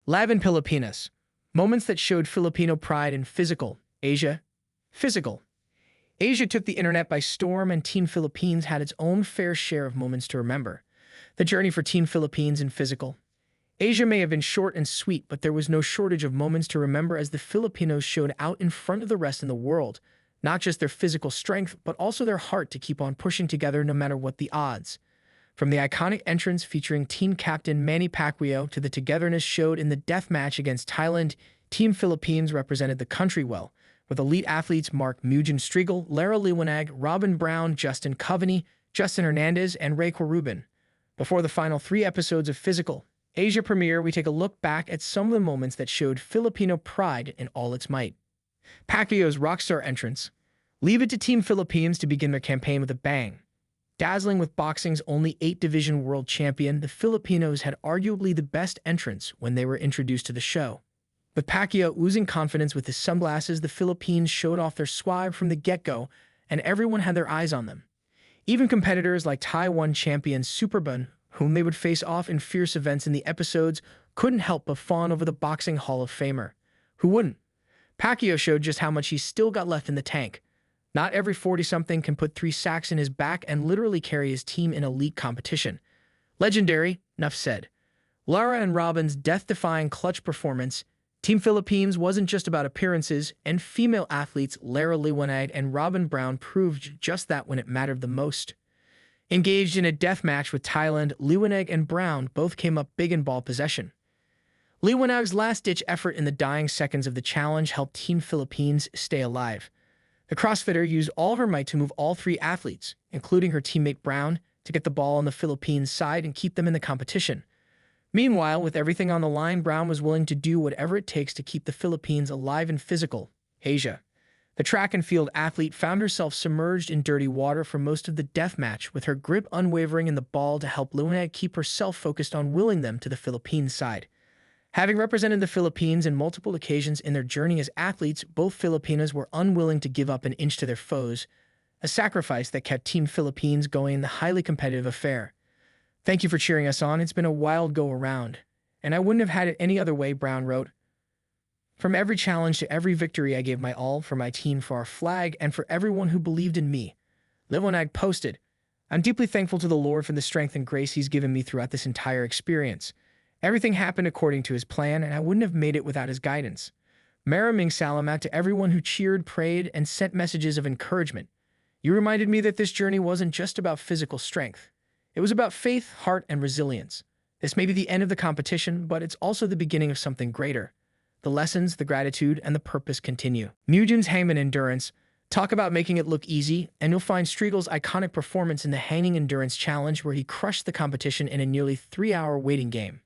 Laban Pilipinas. Moments that showed Filipino pride in physical. Asia. Physical. Asia took the internet by storm, and Team Philippines had its own fair share of moments to remember. The journey for Team Philippines in physical. Asia may have been short and sweet, but there was no shortage of moments to remember as the Filipinos showed out in front of the rest in the world, not just their physical strength, but also their heart to keep on pushing together no matter what the odds. From the iconic entrance featuring team captain Manny Pacquiao to the togetherness showed in the death match against Thailand, Team Philippines represented the country well, with elite athletes Mugen, Striegl, Lara Liwanag, Robyn Brown, Coveney, Hernandez, and Ray Querubin. Before the final 3 episodes of Physical Asia premiere, we take a look back at some of the moments that showed Filipino pride in all its might. Pacquiao's rockstar entrance. Leave it to Team Philippines to begin their campaign with a bang. Dazzling with boxing's only 8-division world champion, the Filipinos had arguably the best entrance when they were introduced to the show. With Pacquiao oozing confidence with his sunglasses, the Philippines showed off their swag from the get-go, and everyone had their eyes on them. Even competitors like Taiwan champion Robyn, whom they would face off in fierce events in the episodes, couldn't help but fawn over the boxing Hall of Famer. Who wouldn't? Pacquiao showed just how much he's still got left in the tank. Not every 40-something can put 3 sacks in his back and literally carry his team in elite competition. Legendary, enough said. Lara and Robyn's death-defying clutch performance. Team Philippines wasn't just about appearances, and female athletes Lara Liwanag and Robyn Brown proved just that when it mattered the most. Engaged in a death match with Thailand, Liwanag and Brown both came up big in ball possession. Liwanag's last-ditch effort in the dying seconds of the challenge helped Team Philippines stay alive. The CrossFitter used all her might to move all 3 athletes, including her teammate Brown, to get the ball on the Philippines side and keep them in the competition. Meanwhile, with everything on the line, Brown was willing to do whatever it takes to keep the Philippines alive and physical. Asia. The track and field athlete found herself submerged in dirty water for most of the death match, with her grip unwavering in the ball to help Liwanag keep herself focused on willing them to the Philippines side. Having represented the Philippines in multiple occasions in their journey as athletes, both Filipinos were unwilling to give up an inch to their foes, a sacrifice that kept Team Philippines going in the highly competitive affair. Thank you for cheering us on. It's been a wild go-around, and I wouldn't have had it any other way, Brown wrote. From every challenge to every victory, I gave my all for my team, for our flag, and for everyone who believed in me. Liwanag posted, I'm deeply thankful to the Lord for the strength and grace He's given me throughout this entire experience. Everything happened according to His plan, and I wouldn't have made it without His guidance. Maraming salamat to everyone who cheered, prayed, and sent messages of encouragement. You reminded me that this journey wasn't just about physical strength. It was about faith, heart, and resilience. This may be the end of the competition, but it's also the beginning of something greater. The lessons, the gratitude, and the purpose continue. Mugen's hangman endurance. Talk about making it look easy, and you'll find Striegl's iconic performance in the hanging endurance challenge, where he crushed the competition in a nearly 3-hour waiting game.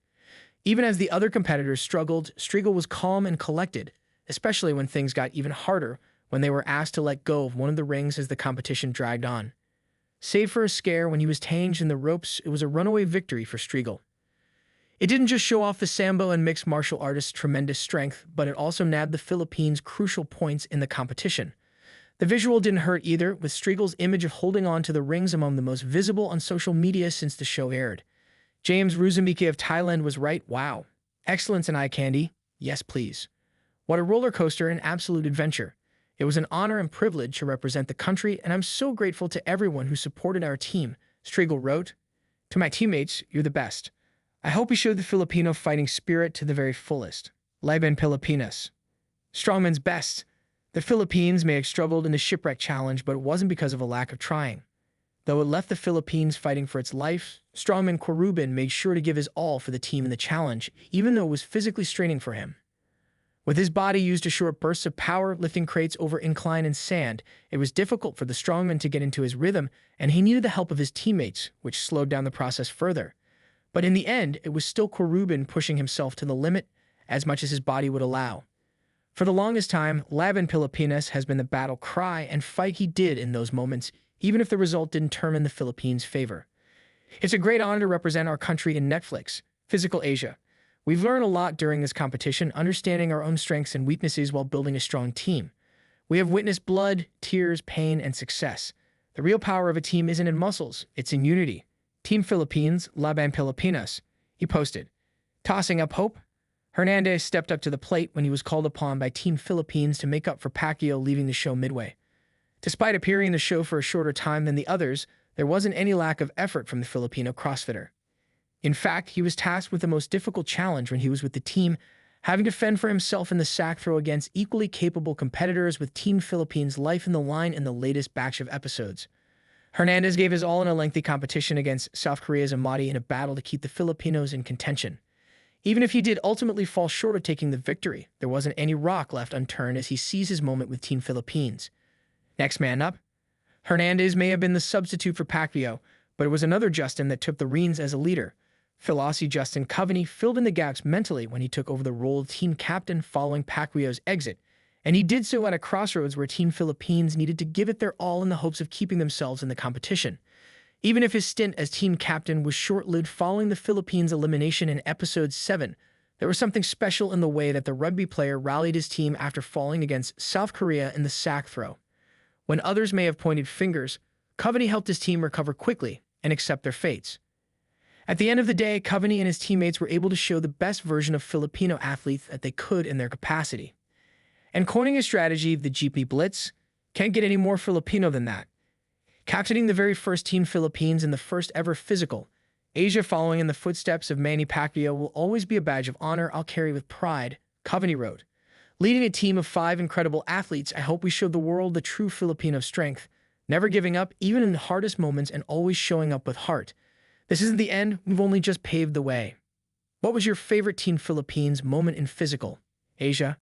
Even as the other competitors struggled, Striegl was calm and collected, especially when things got even harder when they were asked to let go of one of the rings as the competition dragged on. Save for a scare when he was tanged in the ropes, it was a runaway victory for Striegl. It didn't just show off the Sambo and mixed martial artists' tremendous strength, but it also nabbed the Philippines' crucial points in the competition. The visual didn't hurt either, with Striegl's image of holding on to the rings among the most visible on social media since the show aired. James Ruzumike of Thailand was right. Wow. Excellence and eye candy. Yes, please. What a roller coaster and absolute adventure. It was an honor and privilege to represent the country, and I'm so grateful to everyone who supported our team, Striegl wrote. To my teammates, you're the best. I hope we showed the Filipino fighting spirit to the very fullest. Laban Pilipinas. Strongman's best. The Philippines may have struggled in the shipwreck challenge, but it wasn't because of a lack of trying. Though it left the Philippines fighting for its life, strongman Querubin made sure to give his all for the team in the challenge, even though it was physically straining for him. With his body used to short bursts of power, lifting crates over incline and sand, it was difficult for the strongman to get into his rhythm, and he needed the help of his teammates, which slowed down the process further. But in the end, it was still Querubin pushing himself to the limit, as much as his body would allow. For the longest time, Laban Pilipinas has been the battle cry and fight he did in those moments, even if the result didn't turn in the Philippines' favor. It's a great honor to represent our country in Netflix, Physical Asia. We've learned a lot during this competition, understanding our own strengths and weaknesses while building a strong team. We have witnessed blood, tears, pain, and success. The real power of a team isn't in muscles, it's in unity. Team Philippines, Laban Pilipinas. He posted, tossing up hope. Hernandez stepped up to the plate when he was called upon by Team Philippines to make up for Pacquiao leaving the show midway. Despite appearing in the show for a shorter time than the others, there wasn't any lack of effort from the Filipino CrossFitter. In fact, he was tasked with the most difficult challenge when he was with the team, having to fend for himself in the sack throw against equally capable competitors with Team Philippines' life in the line in the latest batch of episodes. Hernandez gave his all in a lengthy competition against South Korea's Amadi in a battle to keep the Filipinos in contention. Even if he did ultimately fall short of taking the victory, there wasn't any rock left unturned as he seized his moment with Team Philippines. Next man up. Hernandez may have been the substitute for Pacquiao, but it was another Justin that took the reins as a leader. Philosophhy Justin Coveney filled in the gaps mentally when he took over the role of team captain following Pacquiao's exit, and he did so at a crossroads where Team Philippines needed to give it their all in the hopes of keeping themselves in the competition. Even if his stint as team captain was short-lived following the Philippines' elimination in Episode 7, there was something special in the way that the rugby player rallied his team after falling against South Korea in the sack throw. When others may have pointed fingers, Coveney helped his team recover quickly and accept their fates. At the end of the day, Coveney and his teammates were able to show the best version of Filipino athletes that they could in their capacity. And coining a strategy of the GP Blitz, can't get any more Filipino than that. Captaining the very first Team Philippines in the first ever physical, Asia following in the footsteps of Manny Pacquiao will always be a badge of honor I'll carry with pride, Coveney wrote. Leading a team of 5 incredible athletes, I hope we showed the world the true Filipino strength, never giving up even in the hardest moments and always showing up with heart. This isn't the end, we've only just paved the way. What was your favorite Team Philippines moment in physical, Asia?